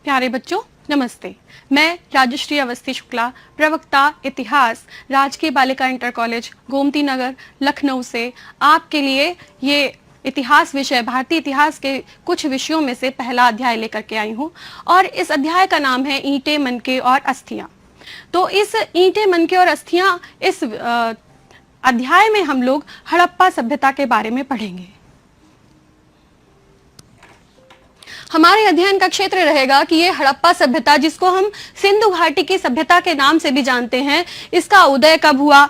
प्यारे बच्चों, नमस्ते। मैं राजश्री अवस्थी शुक्ला, प्रवक्ता इतिहास, राजकीय बालिका इंटर कॉलेज गोमती नगर लखनऊ से आपके लिए ये इतिहास विषय, भारतीय इतिहास के कुछ विषयों में से पहला अध्याय लेकर के आई हूँ। और इस अध्याय का नाम है ईंटें, मनके और अस्थियां। तो इस ईंटें, मनके और अस्थियां इस अध्याय में हम लोग हड़प्पा सभ्यता के बारे में पढ़ेंगे। हमारे अध्ययन का क्षेत्र रहेगा कि ये हड़प्पा सभ्यता, जिसको हम सिंधु घाटी की सभ्यता के नाम से भी जानते हैं, इसका उदय कब हुआ,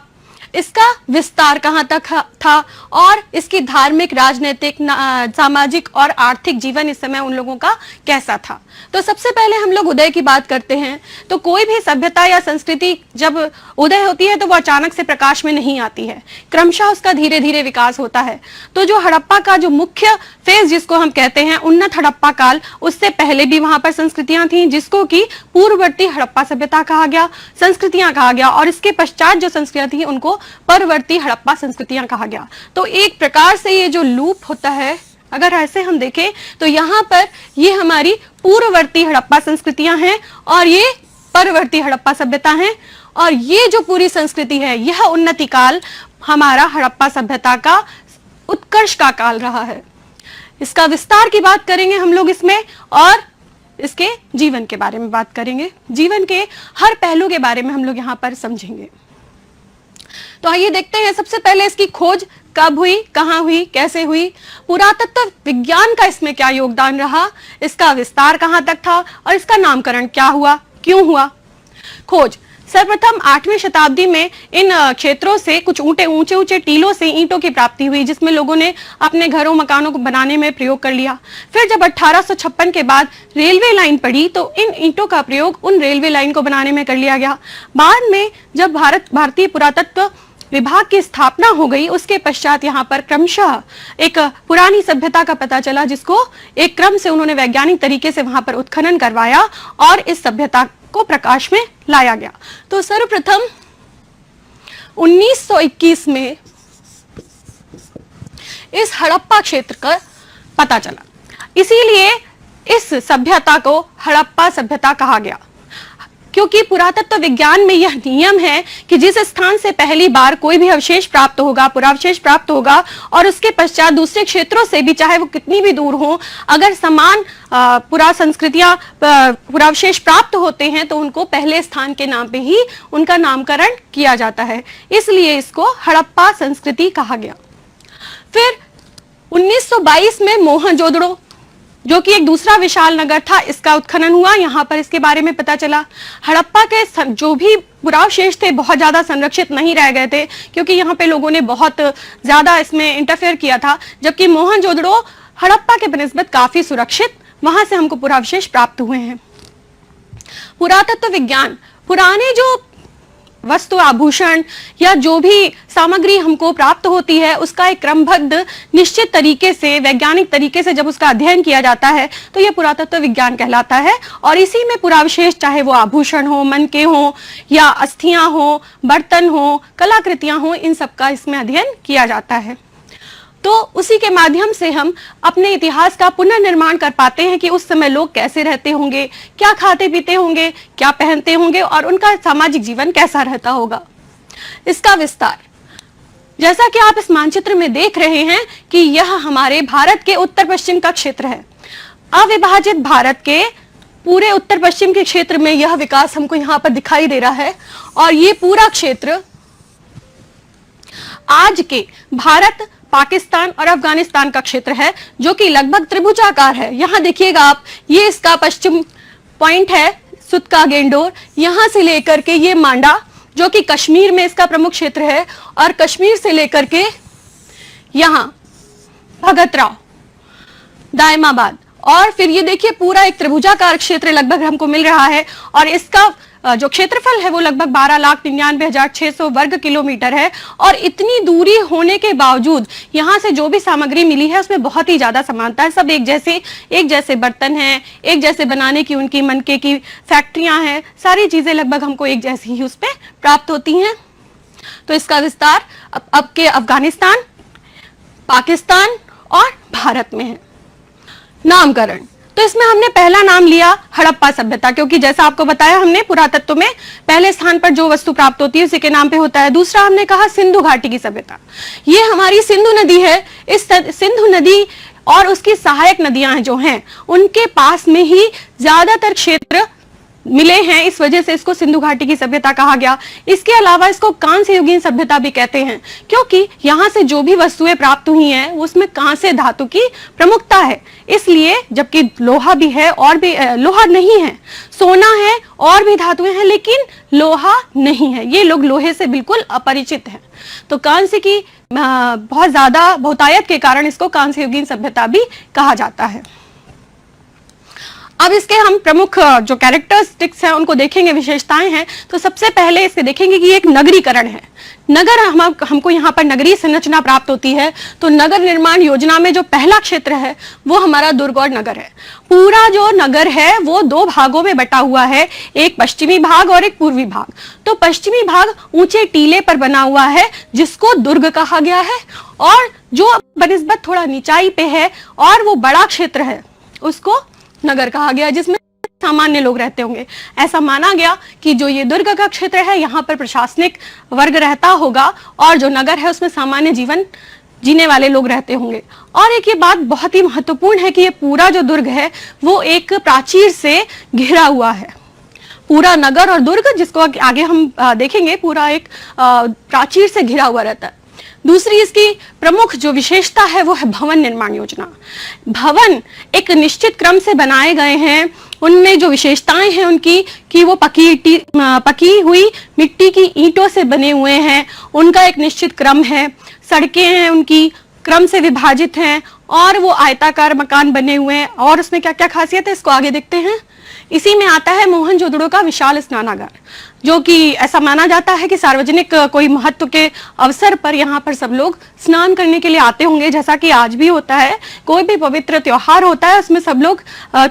इसका विस्तार कहां तक था और इसकी धार्मिक, राजनीतिक, सामाजिक और आर्थिक जीवन इस समय उन लोगों का कैसा था। तो सबसे पहले हम लोग उदय की बात करते हैं। तो कोई भी सभ्यता या संस्कृति जब उदय होती है तो वो अचानक से प्रकाश में नहीं आती है, क्रमशः उसका धीरे धीरे विकास होता है। तो जो हड़प्पा का जो मुख्य फेज जिसको हम कहते हैं उन्नत हड़प्पा काल, उससे पहले भी वहां पर संस्कृतियां थी जिसको कि पूर्ववर्ती हड़प्पा सभ्यता कहा गया, संस्कृतियां कहा गया, और इसके पश्चात जो संस्कृतियां थी उनको परवर्ती हड़प्पा संस्कृतियां कहा गया। तो एक प्रकार से ये जो लूप होता है, अगर ऐसे हम देखें तो यहाँ पर ये हमारी पूर्ववर्ती हड़प्पा संस्कृतियां हैं और ये परवर्ती हड़प्पा सभ्यता हैं, और ये जो पूरी संस्कृति है यह उन्नति काल हमारा हड़प्पा सभ्यता का उत्कर्ष का काल रहा है। इसका विस्तार की बात करेंगे हम लोग इसमें, और इसके जीवन के बारे में बात करेंगे। जीवन के हर पहलू के बारे में हम लोग यहाँ पर समझेंगे। तो आइए देखते हैं सबसे पहले इसकी खोज कब हुई, कहां हुई, कैसे हुई, पुरातत्व विज्ञान का इसमें क्या योगदान रहा, इसका विस्तार कहां तक था और इसका नामकरण क्या हुआ, क्यों हुआ। खोज सर्वप्रथम 8वीं शताब्दी में इन क्षेत्रों से कुछ ऊंचे ऊंचे टीलों से ईंटों की प्राप्ति हुई, जिसमें लोगों ने अपने घरों मकानों को बनाने में प्रयोग कर लिया। फिर जब 1856 के बाद रेलवे लाइन पड़ी तो इन ईंटों का प्रयोग उन रेलवे लाइन को बनाने में कर लिया गया। बाद में जब भारतीय पुरातत्व विभाग की स्थापना हो गई, उसके पश्चात यहाँ पर क्रमशः एक पुरानी सभ्यता का पता चला, जिसको एक क्रम से उन्होंने वैज्ञानिक तरीके से वहां पर उत्खनन करवाया और इस सभ्यता को प्रकाश में लाया गया। तो सर्वप्रथम 1921 में इस हड़प्पा क्षेत्र का पता चला, इसीलिए इस सभ्यता को हड़प्पा सभ्यता कहा गया, क्योंकि पुरातत्व विज्ञान में यह नियम है कि जिस स्थान से पहली बार कोई भी अवशेष प्राप्त होगा, पुरावशेष प्राप्त होगा, और उसके पश्चात दूसरे क्षेत्रों से भी, चाहे वो कितनी भी दूर हो, अगर समान पुरावशेष प्राप्त होते हैं तो उनको पहले स्थान के नाम पे ही उनका नामकरण किया जाता है, इसलिए इसको हड़प्पा संस्कृति कहा गया। फिर 1922 में मोहनजोदड़ो, जो कि एक दूसरा विशाल नगर था, इसका उत्खनन हुआ। यहाँ पर इसके बारे में पता चला हड़प्पा के जो भी पुरावशेष थे बहुत ज्यादा संरक्षित नहीं रह गए थे, क्योंकि यहाँ पे लोगों ने बहुत ज्यादा इसमें इंटरफेयर किया था, जबकि मोहनजोदड़ो हड़प्पा के बनिस्बत काफी सुरक्षित, वहां से हमको पुरावशेष प्राप्त हुए हैं। पुरातत्व विज्ञान पुराने जो वस्तु, आभूषण या जो भी सामग्री हमको प्राप्त होती है उसका एक क्रमबद्ध निश्चित तरीके से, वैज्ञानिक तरीके से जब उसका अध्ययन किया जाता है तो यह पुरातत्व विज्ञान कहलाता है। और इसी में पुरावशेष, चाहे वो आभूषण हो, मनके हो या अस्थियां हो, बर्तन हो, कलाकृतियां हो, इन सब का इसमें अध्ययन किया जाता है। तो उसी के माध्यम से हम अपने इतिहास का पुनर्निर्माण कर पाते हैं कि उस समय लोग कैसे रहते होंगे, क्या खाते पीते होंगे, क्या पहनते होंगे और उनका सामाजिक जीवन कैसा रहता होगा। इसका विस्तार, जैसा कि आप इस मानचित्र में देख रहे हैं कि यह हमारे भारत के उत्तर पश्चिम का क्षेत्र है। अविभाजित भारत के पूरे उत्तर पश्चिम के क्षेत्र में यह विकास हमको यहाँ पर दिखाई दे रहा है, और ये पूरा क्षेत्र आज के भारत, पाकिस्तान और अफगानिस्तान का क्षेत्र है, जो कि लगभग त्रिभुजाकार है। यहां देखिएगा आप, ये इसका पश्चिम पॉइंट है, सुतका गेंडोर, यहां से लेकर के ये मांडा, जो कि कश्मीर में इसका प्रमुख क्षेत्र है, और कश्मीर से लेकर के यहां भगतराव, दायमाबाद, और फिर ये देखिए पूरा एक त्रिभुजाकार क्षेत्र लगभग हमको मिल रहा है। और इसका जो क्षेत्रफल है वो लगभग 12,99,600 वर्ग किलोमीटर है। और इतनी दूरी होने के बावजूद यहाँ से जो भी सामग्री मिली है उसमें बहुत ही ज्यादा समानता है। सब एक जैसे बर्तन हैं, एक जैसे बनाने की उनकी मनके की फैक्ट्रियां हैं, सारी चीजें लगभग हमको एक जैसी ही उस पर प्राप्त होती हैं। तो इसका विस्तार अब के अफगानिस्तान, पाकिस्तान और भारत में है। नामकरण, तो इसमें हमने पहला नाम लिया हड़प्पा सभ्यता, क्योंकि जैसा आपको बताया हमने पुरातत्व में पहले स्थान पर जो वस्तु प्राप्त होती है उसी के नाम पे होता है। दूसरा हमने कहा सिंधु घाटी की सभ्यता, ये हमारी सिंधु नदी है। इस सिंधु नदी और उसकी सहायक नदियां जो हैं उनके पास में ही ज्यादातर क्षेत्र मिले हैं, इस वजह से इसको सिंधु घाटी की सभ्यता कहा गया। इसके अलावा इसको कांस्य युगीन सभ्यता भी कहते हैं, क्योंकि यहाँ से जो भी वस्तुएं प्राप्त हुई हैं उसमें कांस्य धातु की प्रमुखता है, इसलिए। जबकि लोहा भी है और भी लोहा नहीं है, सोना है और भी धातुएं हैं, लेकिन लोहा नहीं है। ये लोग लोहे से बिल्कुल अपरिचित हैं। तो कांस्य की बहुत ज्यादा बहुतायत के कारण इसको कांस्य युगीन सभ्यता भी कहा जाता है। अब इसके हम प्रमुख जो कैरेक्टरिस्टिक्स हैं उनको देखेंगे, विशेषताएं हैं। तो सबसे पहले इसके देखेंगे कि एक नगरीकरण है। नगर हमको यहाँ पर नगरीय संरचना प्राप्त होती है। तो नगर निर्माण योजना में जो पहला क्षेत्र है वो हमारा दुर्ग और नगर है। पूरा जो नगर है वो दो भागों में बटा हुआ है, एक पश्चिमी भाग और एक पूर्वी भाग। तो पश्चिमी भाग ऊंचे टीले पर बना हुआ है जिसको दुर्ग कहा गया है, और जो बनिस्बत थोड़ा निचाई पे है और वो बड़ा क्षेत्र है उसको नगर कहा गया, जिसमें सामान्य लोग रहते होंगे। ऐसा माना गया कि जो ये दुर्ग का क्षेत्र है यहाँ पर प्रशासनिक वर्ग रहता होगा, और जो नगर है उसमें सामान्य जीवन जीने वाले लोग रहते होंगे। और एक ये बात बहुत ही महत्वपूर्ण है कि ये पूरा जो दुर्ग है वो एक प्राचीर से घिरा हुआ है। पूरा नगर और दुर्ग, जिसको आगे हम देखेंगे, पूरा एक प्राचीर से घिरा हुआ रहता है। दूसरी इसकी प्रमुख जो विशेषता है वो है भवन निर्माण योजना। भवन एक निश्चित क्रम से बनाए गए हैं, उनमें जो विशेषताएं हैं उनकी कि वो पकी हुई मिट्टी की ईंटों से बने हुए हैं, उनका एक निश्चित क्रम है। सड़कें हैं उनकी क्रम से विभाजित हैं, और वो आयताकार मकान बने हुए हैं। और उसमें क्या क्या खासियत है इसको आगे देखते हैं। इसी में आता है मोहनजोदड़ो का विशाल स्नानागार, जो कि ऐसा माना जाता है कि सार्वजनिक कोई महत्व के अवसर पर यहाँ पर सब लोग स्नान करने के लिए आते होंगे, जैसा कि आज भी होता है। कोई भी पवित्र त्योहार होता है उसमें सब लोग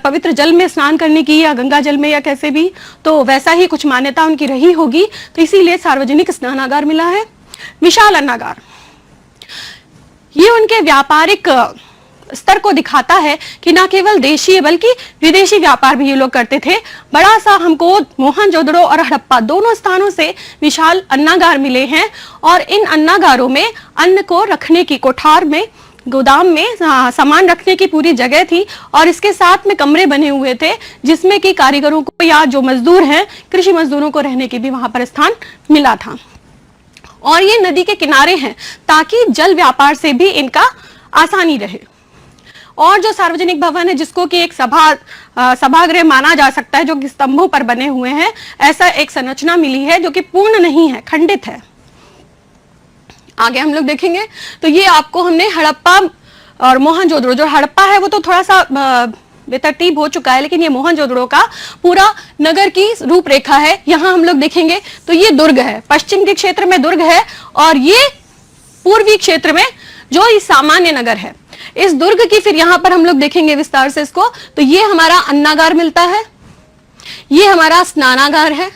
पवित्र जल में स्नान करने की, या गंगा जल में, या कैसे भी, तो वैसा ही कुछ मान्यता उनकी रही होगी, तो इसीलिए सार्वजनिक स्नानागार मिला है। विशाल अन्नागार, ये उनके व्यापारिक स्तर को दिखाता है कि ना केवल देशीय बल्कि विदेशी व्यापार भी ये लोग करते थे। बड़ा सा हमको मोहनजोदड़ो और हड़प्पा दोनों स्थानों से विशाल अन्नागार मिले हैं, और इन अन्नागारों में अन्न को रखने की, कोठार में, गोदाम में सामान रखने की पूरी जगह थी, और इसके साथ में कमरे बने हुए थे जिसमें कि कारीगरों को या जो मजदूर हैं कृषि मजदूरों को रहने की भी वहां पर स्थान मिला था। और ये नदी के किनारे हैं ताकि जल व्यापार से भी इनका आसानी रहे। और जो सार्वजनिक भवन है जिसको कि एक सभागृह माना जा सकता है, जो कि स्तंभों पर बने हुए हैं, ऐसा एक संरचना मिली है जो कि पूर्ण नहीं है, खंडित है। आगे हम लोग देखेंगे तो ये आपको हमने हड़प्पा और मोहनजोदड़ो, जो हड़प्पा है वो तो थोड़ा सा बेतरतीब हो चुका है, लेकिन ये मोहनजोदड़ो का पूरा नगर की रूपरेखा है। यहाँ हम लोग देखेंगे तो ये दुर्ग है, पश्चिम के क्षेत्र में दुर्ग है, और ये पूर्वी क्षेत्र में जो ये सामान्य नगर है। इस दुर्ग की फिर यहाँ पर हम लोग देखेंगे विस्तार से इसको। तो ये हमारा अन्नागार मिलता है, ये हमारा स्नानागार है,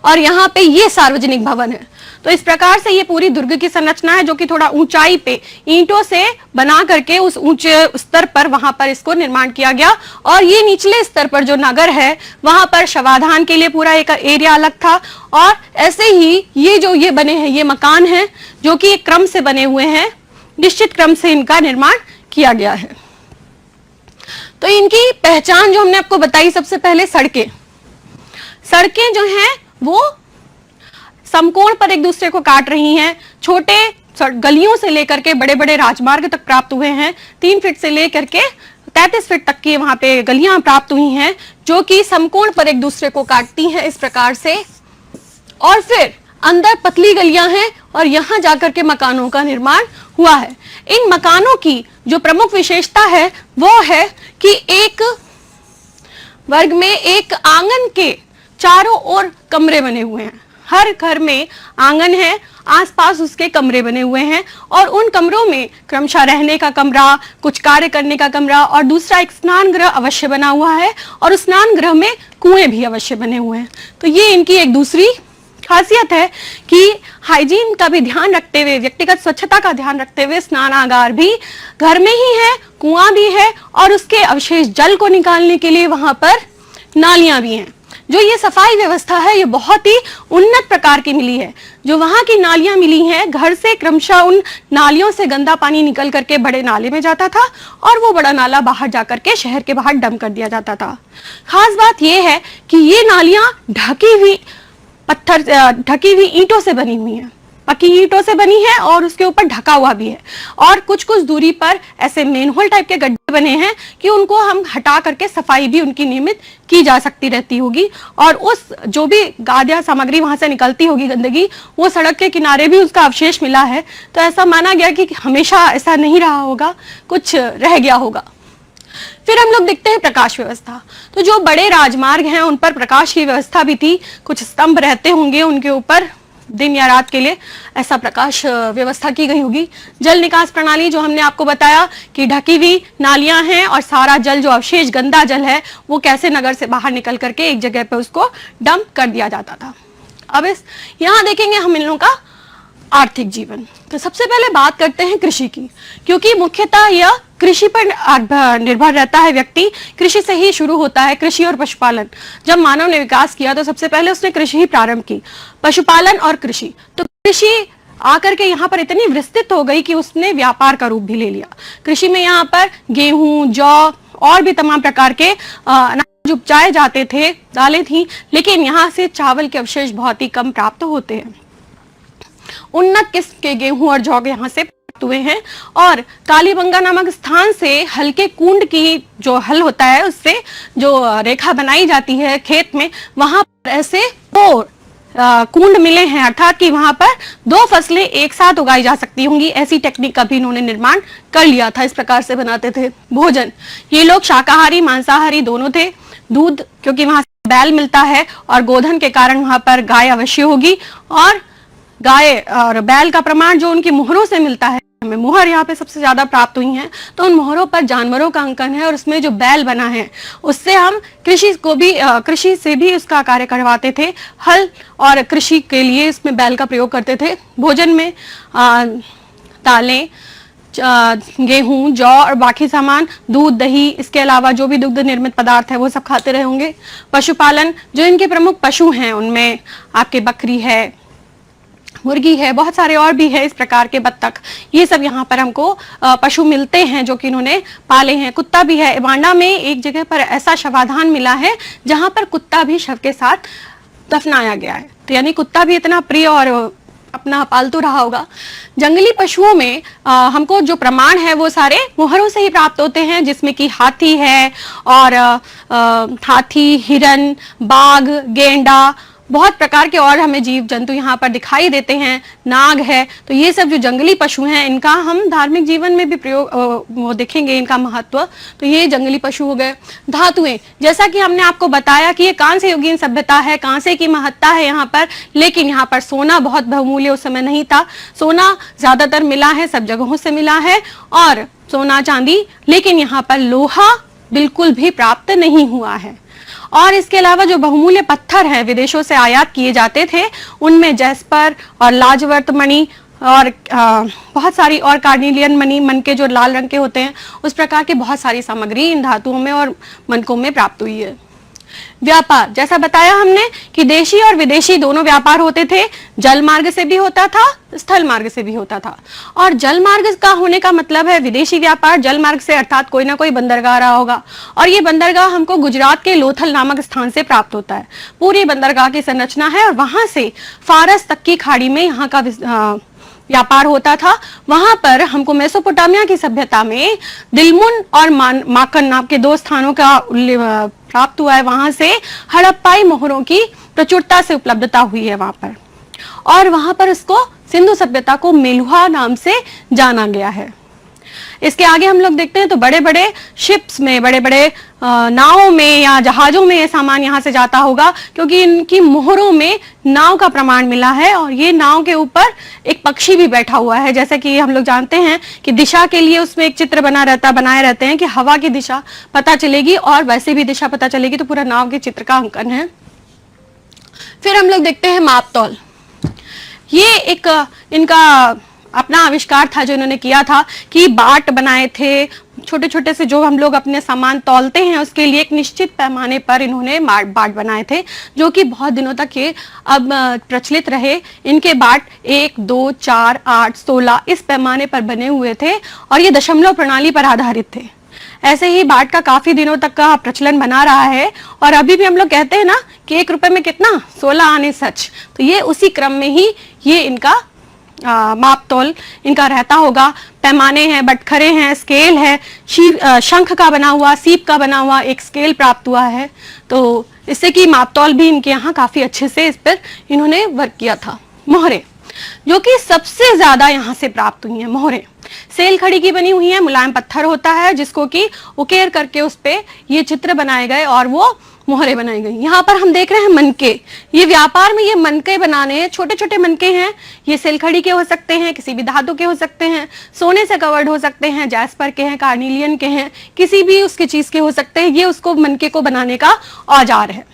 और यहाँ पे ये सार्वजनिक भवन है। तो इस प्रकार से ये पूरी दुर्ग की संरचना है, जो कि थोड़ा ऊंचाई पे ईंटों से बना करके उस ऊंचे स्तर पर वहां पर इसको निर्माण किया गया। और ये निचले स्तर पर जो नगर है वहां पर शवाधान के लिए पूरा एक एरिया अलग था। और ऐसे ही ये जो ये बने हैं, ये मकान हैं जो कि एक क्रम से बने हुए हैं, निश्चित क्रम से इनका निर्माण किया गया है। तो इनकी पहचान जो हमने आपको बताई, सबसे पहले सड़कें जो हैं वो समकोण पर एक दूसरे को काट रही हैं। छोटे गलियों से लेकर के बड़े बड़े राजमार्ग तक प्राप्त हुए हैं। 3 फीट से लेकर के 33 फीट तक की वहां पे गलियां प्राप्त हुई हैं, जो कि समकोण पर एक दूसरे को काटती हैं इस प्रकार से। और फिर अंदर पतली गलियां हैं, और यहां जाकर के मकानों का निर्माण हुआ है। इन मकानों की जो प्रमुख विशेषता है वो है कि एक वर्ग में एक आंगन के चारों ओर कमरे बने हुए हैं। हर घर में आंगन है, आसपास उसके कमरे बने हुए हैं, और उन कमरों में क्रमशः रहने का कमरा, कुछ कार्य करने का कमरा, और दूसरा एक स्नान गृह अवश्य बना हुआ है, और उस स्नान गृह में कुएं भी अवश्य बने हुए हैं। तो ये इनकी एक दूसरी खासियत है कि हाइजीन का भी ध्यान रखते हुए, व्यक्तिगत स्वच्छता का ध्यान रखते हुए स्नानागार भी घर में ही है, कुआं भी है और उसके अवशेष जल को निकालने के लिए वहां पर नालियां भी हैं। जो ये सफाई व्यवस्था है ये बहुत ही उन्नत प्रकार की मिली है। जो वहां की नालियां मिली हैं, घर से क्रमशः उन नालियों से गंदा पानी निकल करके बड़े नाले में जाता था और वो बड़ा नाला बाहर जाकर के शहर के बाहर डंप कर दिया जाता था। खास बात यह है कि ये नालियां ढकी हुई ईंटों से बनी हुई हैं, पक्की ईंटों से बनी है और उसके ऊपर ढका हुआ भी है और कुछ कुछ दूरी पर ऐसे मेनहोल टाइप के गड्ढे बने हैं कि उनको हम हटा करके सफाई भी उनकी नियमित की जा सकती रहती होगी और उस जो भी गाद सामग्री वहां से निकलती होगी गंदगी, वो सड़क के किनारे भी उसका अवशेष मिला है। तो ऐसा माना गया कि हमेशा ऐसा नहीं रहा होगा, कुछ रह गया होगा। फिर हम लोग देखते हैं प्रकाश व्यवस्था। तो जो बड़े राजमार्ग हैं उन पर प्रकाश की व्यवस्था भी थी, कुछ स्तंभ रहते होंगे उनके ऊपर, दिन या रात के लिए ऐसा प्रकाश व्यवस्था की गई होगी। जल निकास प्रणाली जो हमने आपको बताया कि ढकी हुई नालियां हैं और सारा जल जो अवशेष गंदा जल है वो कैसे नगर से बाहर निकल करके एक जगह पे उसको डंप कर दिया जाता था। अब यहाँ देखेंगे हम इन लोगों का आर्थिक जीवन। तो सबसे पहले बात करते हैं कृषि की, क्योंकि मुख्यतः यह कृषि पर निर्भर रहता है। व्यक्ति कृषि से ही शुरू होता है, कृषि और पशुपालन। जब मानव ने विकास किया तो सबसे पहले उसने कृषि ही प्रारंभ की, पशुपालन और कृषि। तो कृषि आकर के यहाँ पर इतनी विस्तृत हो गई कि उसने व्यापार का रूप भी ले लिया। कृषि में यहाँ पर गेहूं, जौ और भी तमाम प्रकार के अनाज उपजाए जाते थे, दालें थी, लेकिन यहाँ से चावल के अवशेष बहुत ही कम प्राप्त होते हैं। उन्नत किस्म के गेहूं और जौ यहाँ से प्राप्त हुए हैं और कालीबंगा नामक स्थान से हल्के कुंड की जो हल होता है उससे जो रेखा बनाई जाती है खेत में, वहां पर ऐसे दो कुंड मिले हैं, अर्थात कि वहां पर दो फसलें एक साथ उगाई जा सकती होंगी। ऐसी टेक्निक का भी इन्होंने निर्माण कर लिया था। इस प्रकार से बनाते थे भोजन। ये लोग शाकाहारी मांसाहारी दोनों थे। दूध क्योंकि वहां से बैल मिलता है और गोधन के कारण वहां पर गाय अवश्य होगी और गाय और बैल का प्रमाण जो उनकी मोहरों से मिलता है, हमें मोहर यहाँ पे सबसे ज्यादा प्राप्त हुई हैं, तो उन मोहरों पर जानवरों का अंकन है और उसमें जो बैल बना है उससे हम कृषि से भी उसका कार्य करवाते थे। हल और कृषि के लिए इसमें बैल का प्रयोग करते थे। भोजन में दालें, गेहूं, जौ और बाकी सामान, दूध, दही, इसके अलावा जो भी दुग्ध निर्मित पदार्थ है वो सब खाते रहे होंगे। पशुपालन, जो इनके प्रमुख पशु हैं उनमें आपके बकरी है, मुर्गी है, बहुत सारे और भी है इस प्रकार के, बत्तख, ये सब यहाँ पर हमको पशु मिलते हैं जो कि इन्होंने पाले हैं। कुत्ता भी है। बांडा में एक जगह पर ऐसा शवाधान मिला है जहां पर कुत्ता भी शव के साथ दफनाया गया है। तो यानी कुत्ता भी इतना प्रिय और अपना पालतू रहा होगा। जंगली पशुओं में हमको जो प्रमाण है वो सारे मोहरों से ही प्राप्त होते हैं, जिसमें कि हाथी है और हाथी, हिरन, बाघ, गेंडा, बहुत प्रकार के और हमें जीव जंतु यहाँ पर दिखाई देते हैं, नाग है। तो ये सब जो जंगली पशु हैं इनका हम धार्मिक जीवन में भी प्रयोग वो देखेंगे इनका महत्व। तो ये जंगली पशु हो गए। धातुएं, जैसा कि हमने आपको बताया कि ये कांस्य युगीन सभ्यता है, कांसे की महत्ता है यहाँ पर, लेकिन यहाँ पर सोना बहुत बहुमूल्य उस समय नहीं था। सोना ज्यादातर मिला है, सब जगहों से मिला है और सोना चांदी, लेकिन यहाँ पर लोहा बिल्कुल भी प्राप्त नहीं हुआ है। और इसके अलावा जो बहुमूल्य पत्थर है विदेशों से आयात किए जाते थे, उनमें जैस्पर और लाजवर्त मणि और बहुत सारी और कार्निलियन मणि, मन के जो लाल रंग के होते हैं, उस प्रकार के बहुत सारी सामग्री इन धातुओं में और मनकों में प्राप्त हुई है। व्यापार, जैसा बताया हमने कि देशी और विदेशी दोनों व्यापार होते थे। जल मार्ग से भी होता था, स्थल मार्ग से भी होता था। और जल मार्ग का होने का मतलब है विदेशी व्यापार जल मार्ग से, अर्थात कोई ना कोई बंदरगाह रहा होगा और ये बंदरगाह हमको गुजरात के लोथल नामक स्थान से प्राप्त होता है। पूरी बंदरगाह की संरचना है और वहां से फारस तक की खाड़ी में यहाँ का व्यापार होता था। वहां पर हमको मेसोपोटामिया की सभ्यता में दिलमुन और माकन नाम के दो स्थानों का प्राप्त हुआ है। वहां से हड़प्पाई मोहरों की प्रचुरता से उपलब्धता हुई है वहां पर, और वहां पर इसको सिंधु सभ्यता को मेलुहा नाम से जाना गया है। इसके आगे हम लोग देखते हैं तो बड़े बड़े शिप्स में, बड़े बड़े नावों में या जहाजों में ये सामान यहाँ से जाता होगा, क्योंकि इनकी मोहरों में नाव का प्रमाण मिला है और ये नाव के ऊपर एक पक्षी भी बैठा हुआ है। जैसे कि हम लोग जानते हैं कि दिशा के लिए उसमें एक चित्र बनाए रहते हैं कि हवा की दिशा पता चलेगी और वैसे भी दिशा पता चलेगी, तो पूरा नाव के चित्र का अंकन है। फिर हम लोग देखते हैं माप तौल। ये एक इनका अपना आविष्कार था जो इन्होंने किया था कि बाट बनाए थे, छोटे छोटे से जो हम लोग अपने सामान तौलते हैं उसके लिए एक निश्चित पैमाने पर इन्होंने बाट बनाए थे, जो कि बहुत दिनों तक ये अब प्रचलित रहे। इनके बाट 1, 2, 4, 8, 16 इस पैमाने पर बने हुए थे और ये दशमलव प्रणाली पर आधारित थे। ऐसे ही बाट का काफी दिनों तक का प्रचलन बना रहा है और अभी भी हम लोग कहते हैं ना कि 1 रुपए में कितना 16 आने सच, तो ये उसी क्रम में ही ये इनका माप तौल इनका रहता होगा। पैमाने हैं, बटखरे हैं, स्केल है, शंख का बना हुआ, सीप का बना हुआ एक स्केल प्राप्त हुआ है, तो इससे कि माप तौल भी इनके यहाँ काफी अच्छे से इस पर इन्होंने वर्क किया था। मोहरे, जो कि सबसे ज्यादा यहाँ से प्राप्त हुई हैं। मोहरे सेल खड़ी की बनी हुई है, मुलायम पत्थर होता है जिसको कि उकेर करके उस पे ये चित्र बनाए गए और वो मोहरे बनाई गई। यहाँ पर हम देख रहे हैं मनके। ये व्यापार में ये मनके बनाने, छोटे छोटे मनके हैं, ये सेलखड़ी के हो सकते हैं, किसी भी धातु के हो सकते हैं, सोने से कवर्ड हो सकते हैं, जैस्पर के हैं, कार्निलियन के हैं, किसी भी उसकी चीज के हो सकते हैं। ये उसको मनके को बनाने का औजार है।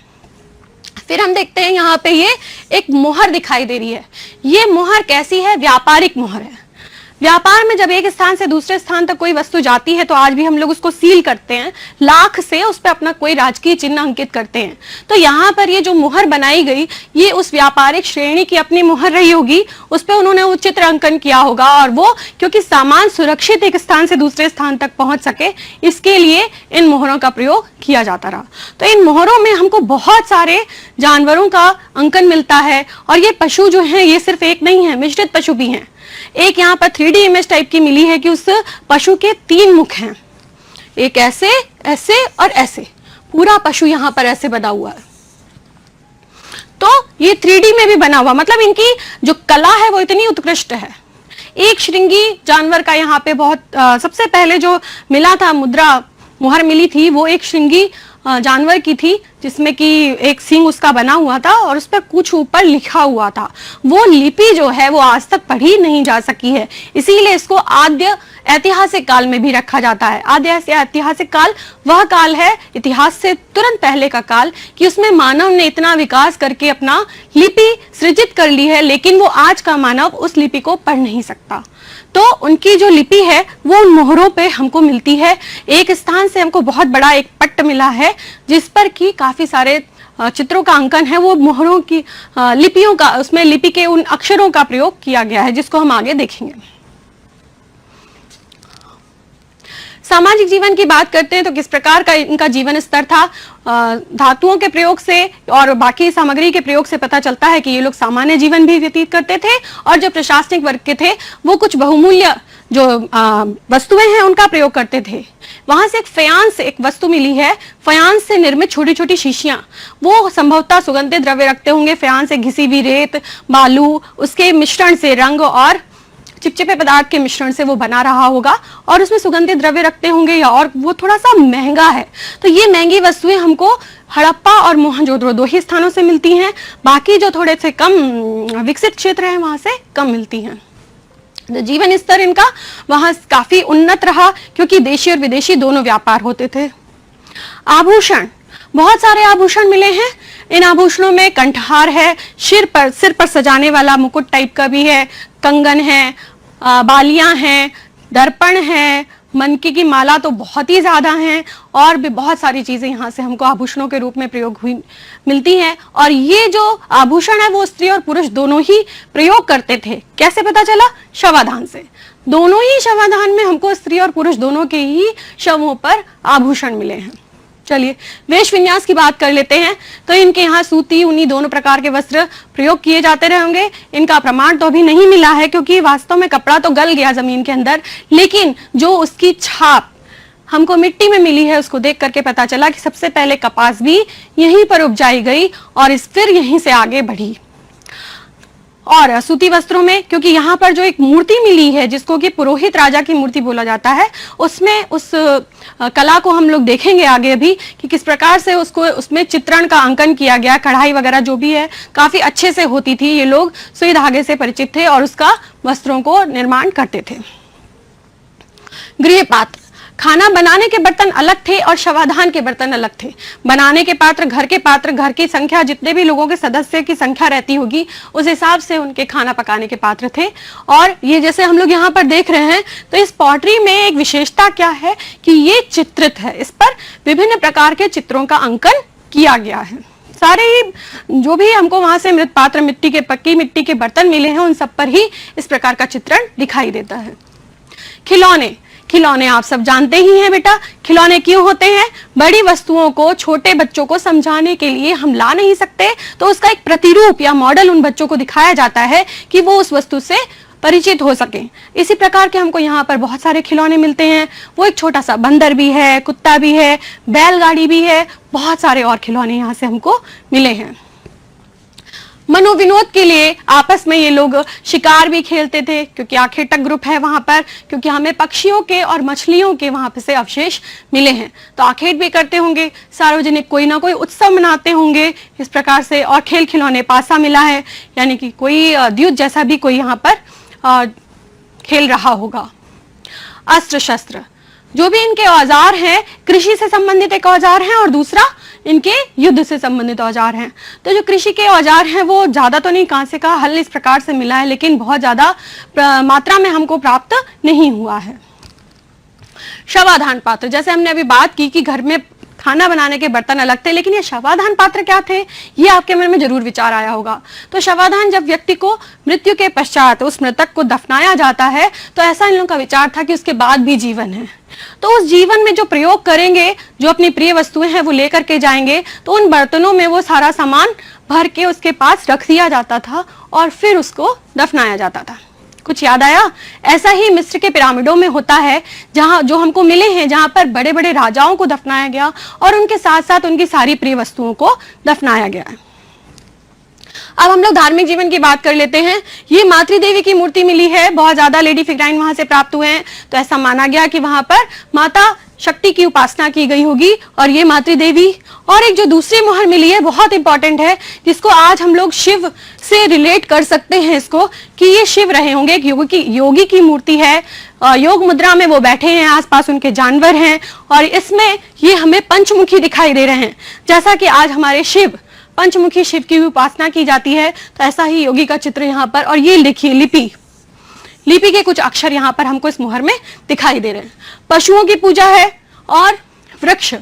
फिर हम देखते हैं यहाँ पे ये एक मोहर दिखाई दे रही है। ये मोहर कैसी है? व्यापारिक मोहर है। व्यापार में जब एक स्थान से दूसरे स्थान तक कोई वस्तु जाती है तो आज भी हम लोग उसको सील करते हैं, लाख से उस पर अपना कोई राजकीय चिन्ह अंकित करते हैं। तो यहाँ पर ये जो मुहर बनाई गई, ये उस व्यापारिक श्रेणी की अपनी मुहर रही होगी, उस पर उन्होंने वो चित्र अंकन किया होगा और वो क्योंकि सामान सुरक्षित एक स्थान से दूसरे स्थान तक पहुंच सके, इसके लिए इन मोहरों का प्रयोग किया जाता रहा। तो इन मोहरों में हमको बहुत सारे जानवरों का अंकन मिलता है और ये पशु जो है ये सिर्फ एक नहीं है, मिश्रित पशु भी हैं। एक यहाँ पर 3D इमेज टाइप की मिली है कि उस पशु के 3 मुख हैं, एक ऐसे, ऐसे और ऐसे, पूरा पशु यहाँ पर ऐसे बना हुआ है। तो ये 3D में भी बना हुआ, मतलब इनकी जो कला है वो इतनी उत्कृष्ट है। एक श्रृंगी जानवर का यहाँ पे बहुत सबसे पहले जो मिला था मुद्रा मुहर मिली थी वो एक श्रृंगी जानवर की थी, जिसमें कि एक सींग उसका बना हुआ था और उस पर कुछ ऊपर लिखा हुआ था। वो लिपि जो है वो आज तक पढ़ी नहीं जा सकी है, इसीलिए इसको आद्य ऐतिहासिक काल में भी रखा जाता है। आद्य ऐतिहासिक काल वह काल है, इतिहास से तुरंत पहले का काल, कि उसमें मानव ने इतना विकास करके अपना लिपि सृजित कर ली है, लेकिन वो आज का मानव उस लिपि को पढ़ नहीं सकता। तो उनकी जो लिपि है वो उन मोहरों पे हमको मिलती है। एक स्थान से हमको बहुत बड़ा एक पट्ट मिला है जिस पर कि काफी सारे चित्रों का अंकन है, वो मोहरों की लिपियों का, उसमें लिपि के उन अक्षरों का प्रयोग किया गया है, जिसको हम आगे देखेंगे। सामाजिक जीवन की बात करते हैं तो किस प्रकार का इनका जीवन स्तर था। धातुओं के प्रयोग से और बाकी सामग्री के प्रयोग से पता चलता है कि ये लोग सामान्य जीवन भी व्यतीत करते थे और जो प्रशासनिक वर्ग के थे वो कुछ बहुमूल्य जो वस्तुएं हैं उनका प्रयोग करते थे। वहां से एक फयांस, एक वस्तु मिली है, फयांस से निर्मित छोटी छोटी शीशियां, वो संभवतः सुगंधित द्रव्य रखते होंगे। फयांस से घिसी हुई रेत, बालू, उसके मिश्रण से, रंग और चिपचिपे पदार्थ के मिश्रण से वो बना रहा होगा और उसमें सुगंधित द्रव्य रखते होंगे, या और वो थोड़ा सा महंगा है। तो ये महंगी वस्तुएं हमको हड़प्पा और मोहनजोदड़ो 2 ही स्थानों से मिलती हैं, बाकी जो थोड़े से कम विकसित क्षेत्र हैं वहां से कम मिलती हैं। जीवन स्तर इनका वहां काफी उन्नत रहा क्योंकि देशी और विदेशी दोनों व्यापार होते थे। आभूषण, बहुत सारे आभूषण मिले हैं। इन आभूषणों में कंठहार है, सिर पर सजाने वाला मुकुट टाइप का भी है, कंगन है, बालियां हैं, दर्पण है, मनके की माला तो बहुत ही ज्यादा हैं और भी बहुत सारी चीजें यहाँ से हमको आभूषणों के रूप में प्रयोग हुई मिलती हैं। और ये जो आभूषण है वो स्त्री और पुरुष दोनों ही प्रयोग करते थे। कैसे पता चला? शवाधान से। दोनों ही शवाधान में हमको स्त्री और पुरुष दोनों के ही शवों पर आभूषण मिले हैं। चलिए वेश विन्यास की बात कर लेते हैं। तो इनके यहाँ सूती, ऊनी दोनों प्रकार के वस्त्र प्रयोग किए जाते रहे होंगे। इनका प्रमाण तो अभी नहीं मिला है क्योंकि वास्तव में कपड़ा तो गल गया जमीन के अंदर, लेकिन जो उसकी छाप हमको मिट्टी में मिली है उसको देख करके पता चला कि सबसे पहले कपास भी यहीं पर उपजाई गई और फिर यहीं से आगे बढ़ी। और सूती वस्त्रों में, क्योंकि यहाँ पर जो एक मूर्ति मिली है जिसको कि पुरोहित राजा की मूर्ति बोला जाता है, उसमें उस कला को हम लोग देखेंगे आगे भी कि किस प्रकार से उसको उसमें चित्रण का अंकन किया गया। कढ़ाई वगैरह जो भी है काफी अच्छे से होती थी। ये लोग सुई धागे से परिचित थे और उसका वस्त्रों को निर्माण करते थे। गृहपात्र, खाना बनाने के बर्तन अलग थे और शवाधान के बर्तन अलग थे। बनाने के पात्र, घर की संख्या, जितने भी लोगों के सदस्य की संख्या रहती होगी उस हिसाब से उनके खाना पकाने के पात्र थे। और ये जैसे हम लोग यहाँ पर देख रहे हैं, तो इस पॉटरी में एक विशेषता क्या है कि ये चित्रित है, इस पर विभिन्न प्रकार के चित्रों का अंकन किया गया है। सारे ही जो भी हमको वहां से मृत पात्र, मिट्टी के, पक्की मिट्टी के बर्तन मिले हैं, उन सब पर ही इस प्रकार का चित्रण दिखाई देता है। खिलौने, खिलौने आप सब जानते ही हैं बेटा, खिलौने क्यों होते हैं? बड़ी वस्तुओं को छोटे बच्चों को समझाने के लिए हम ला नहीं सकते, तो उसका एक प्रतिरूप या मॉडल उन बच्चों को दिखाया जाता है कि वो उस वस्तु से परिचित हो सके। इसी प्रकार के हमको यहाँ पर बहुत सारे खिलौने मिलते हैं। वो एक छोटा सा बंदर भी है, कुत्ता भी है, बैलगाड़ी भी है, बहुत सारे और खिलौने यहाँ से हमको मिले हैं। मनोविनोद के लिए आपस में ये लोग शिकार भी खेलते थे, क्योंकि आखेटक ग्रुप है वहां पर, क्योंकि हमें पक्षियों के और मछलियों के वहां पर से अवशेष मिले हैं, तो आखेट भी करते होंगे, सार्वजनिक कोई ना कोई उत्सव मनाते होंगे इस प्रकार से। और खेल खिलौने, पासा मिला है, यानी कि कोई द्युत जैसा भी कोई यहाँ पर खेल रहा होगा। अस्त्र शस्त्र, जो भी इनके औजार हैं, कृषि से संबंधित एक औजार हैं और दूसरा इनके युद्ध से संबंधित औजार हैं। तो जो कृषि के औजार हैं वो ज्यादा तो नहीं, कांसे का हल इस प्रकार से मिला है, लेकिन बहुत ज्यादा मात्रा में हमको प्राप्त नहीं हुआ है। शवाधान पात्र, जैसे हमने अभी बात की कि घर में खाना बनाने के बर्तन अलग थे, लेकिन ये शवाधान पात्र क्या थे, ये आपके मन में जरूर विचार आया होगा। तो शवाधान, जब व्यक्ति को मृत्यु के पश्चात उस मृतक को दफनाया जाता है, तो ऐसा इन लोगों का विचार था कि उसके बाद भी जीवन है, तो उस जीवन में जो प्रयोग करेंगे, जो अपनी प्रिय वस्तुएं हैं वो लेकर के जाएंगे, तो उन बर्तनों में वो सारा सामान भर के उसके पास रख दिया जाता था और फिर उसको दफनाया जाता था। कुछ याद आया? ऐसा ही मिस्र के पिरामिडों में होता है, जहां जो हमको मिले हैं, जहां पर बड़े बड़े राजाओं को दफनाया गया और उनके साथ साथ उनकी सारी प्रिय वस्तुओं को दफनाया गया है। अब हम लोग धार्मिक जीवन की बात कर लेते हैं। ये मातृ देवी की मूर्ति मिली है, बहुत ज्यादा लेडी फिगराइन वहां से प्राप्त हुए हैं, तो ऐसा माना गया कि वहां पर माता शक्ति की उपासना की गई होगी और ये मातृ देवी। और एक जो दूसरी मोहर मिली है, बहुत इंपॉर्टेंट है, जिसको आज हम लोग शिव से रिलेट कर सकते हैं इसको, कि ये शिव रहे होंगे। एक योगी की मूर्ति है, योग मुद्रा में वो बैठे हैं, आसपास उनके जानवर हैं और इसमें ये हमें पंचमुखी दिखाई दे रहे हैं। जैसा कि आज हमारे शिव, पंचमुखी शिव की उपासना की जाती है, तो ऐसा ही योगी का चित्र यहाँ पर। और ये लिखिए लिपि के कुछ अक्षर यहाँ पर हमको इस मोहर में दिखाई दे रहे हैं। पशुओं की पूजा है और वृक्ष,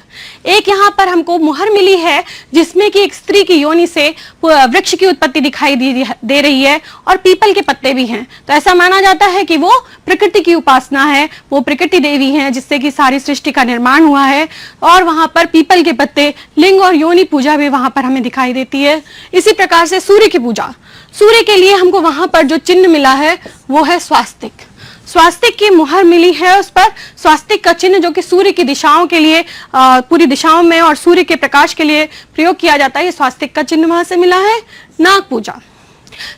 एक यहाँ पर हमको मोहर मिली है जिसमें कि एक स्त्री की योनि से वृक्ष की उत्पत्ति दिखाई दे रही है और पीपल के पत्ते भी हैं, तो ऐसा माना जाता है कि वो प्रकृति की उपासना है, वो प्रकृति देवी हैं जिससे कि सारी सृष्टि का निर्माण हुआ है। और वहां पर पीपल के पत्ते, लिंग और योनि पूजा भी वहां पर हमें दिखाई देती है। इसी प्रकार से सूर्य की पूजा, सूर्य के लिए हमको वहां पर जो चिन्ह मिला है वो है स्वास्तिक। स्वास्तिक की मुहर मिली है, उस पर स्वास्तिक का चिन्ह जो कि सूर्य की दिशाओं के लिए, पूरी दिशाओं में और सूर्य के प्रकाश के लिए प्रयोग किया जाता है, ये स्वास्तिक का चिन्ह वहां से मिला है। नाग पूजा,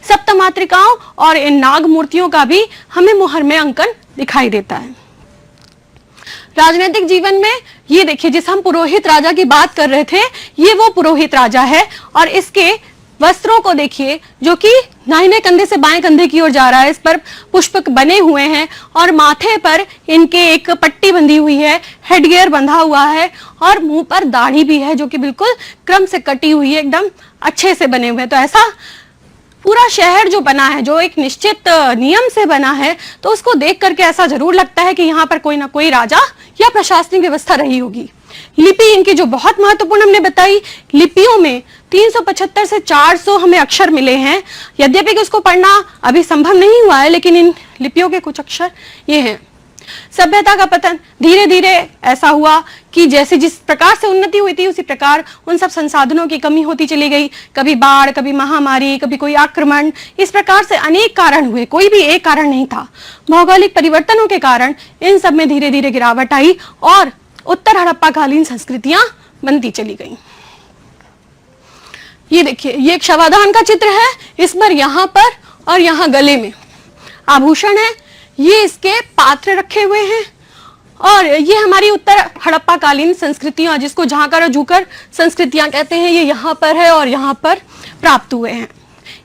सप्त मातृकाओं और इन नाग मूर्तियों का भी हमें मुहर में अंकन दिखाई देता है। राजनीतिक जीवन में ये देखिए, जिस हम पुरोहित राजा की बात कर रहे थे, ये वो पुरोहित राजा है और इसके वस्त्रों को देखिए जो कि दाहिने कंधे से बाएं कंधे की ओर जा रहा है, इस पर पुष्प बने हुए हैं और माथे पर इनके एक पट्टी बंधी हुई है, हेडगियर बंधा हुआ है और मुंह पर दाढ़ी भी है जो कि बिल्कुल क्रम से कटी हुई है, एकदम अच्छे से बने हुए हैं। तो ऐसा पूरा शहर जो बना है, जो एक निश्चित नियम से बना है, तो उसको देख करके ऐसा जरूर लगता है कि यहाँ पर कोई ना कोई राजा या प्रशासनिक व्यवस्था रही होगी। लिपि इनकी जो बहुत महत्वपूर्ण हमने बताई, लिपियों में 375 से 400 हमें अक्षर मिले हैं। यद्यपि कि उसको पढ़ना अभी संभव नहीं हुआ है, लेकिन इन लिपियों के कुछ अक्षर ये हैं। सभ्यता का पतन, धीरे धीरे ऐसा हुआ कि जैसे जिस प्रकार से उन्नति हुई थी उसी प्रकार उन सब संसाधनों की कमी होती चली गई। कभी बाढ़, कभी महामारी, कभी कोई आक्रमण, इस प्रकार से अनेक कारण हुए, कोई भी एक कारण नहीं था। भौगोलिक परिवर्तनों के कारण इन सब में धीरे धीरे गिरावट आई और उत्तर हड़प्पा कालीन संस्कृतियां बनती चली गईं। ये देखिए, ये एक शवाधान का चित्र है, इस पर यहाँ पर और यहाँ गले में आभूषण है, ये इसके पात्र रखे हुए हैं और ये हमारी उत्तर हड़प्पा कालीन संस्कृतियां, जिसको झांकर और झूकर संस्कृतियां कहते हैं, ये यहाँ पर है और यहाँ पर प्राप्त हुए हैं।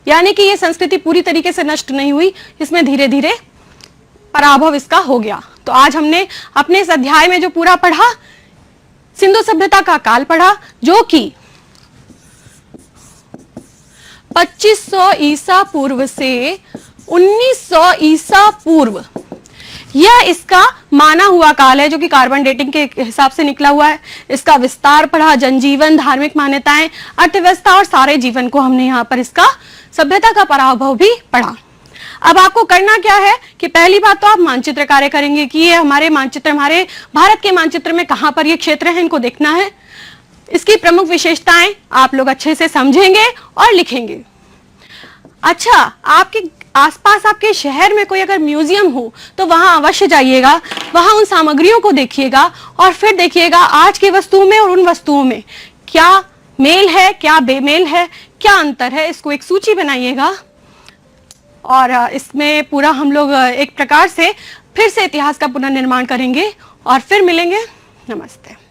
यानी कि ये संस्कृति पूरी तरीके से नष्ट नहीं हुई, इसमें धीरे धीरे पराभव इसका हो गया। तो आज हमने अपने इस अध्याय में जो पूरा पढ़ा, सिंधु सभ्यता का काल पढ़ा, जो कि 2500 ईसा पूर्व से 1900 ईसा पूर्व, यह इसका माना हुआ काल है, जो कि कार्बन डेटिंग के हिसाब से निकला हुआ है। इसका विस्तार पढ़ा, जनजीवन, धार्मिक मान्यताएं, अर्थव्यवस्था और सारे जीवन को हमने यहाँ पर इसका सभ्यता का पराभव भी पढ़ा। अब आपको करना क्या है कि पहली बात तो आप मानचित्र कार्य करेंगे कि ये हमारे मानचित्र, हमारे भारत के मानचित्र में कहां पर ये क्षेत्र है, इनको देखना है। इसकी प्रमुख विशेषताएं आप लोग अच्छे से समझेंगे और लिखेंगे। अच्छा, आपके आसपास आपके शहर में कोई अगर म्यूजियम हो तो वहां अवश्य जाइएगा, वहां उन सामग्रियों को देखिएगा और फिर देखिएगा आज की वस्तुओं में और उन वस्तुओं में क्या मेल है, क्या बेमेल है, क्या अंतर है। इसको एक सूची बनाइएगा और इसमें पूरा हम लोग एक प्रकार से फिर से इतिहास का पुनर्निर्माण करेंगे और फिर मिलेंगे। नमस्ते।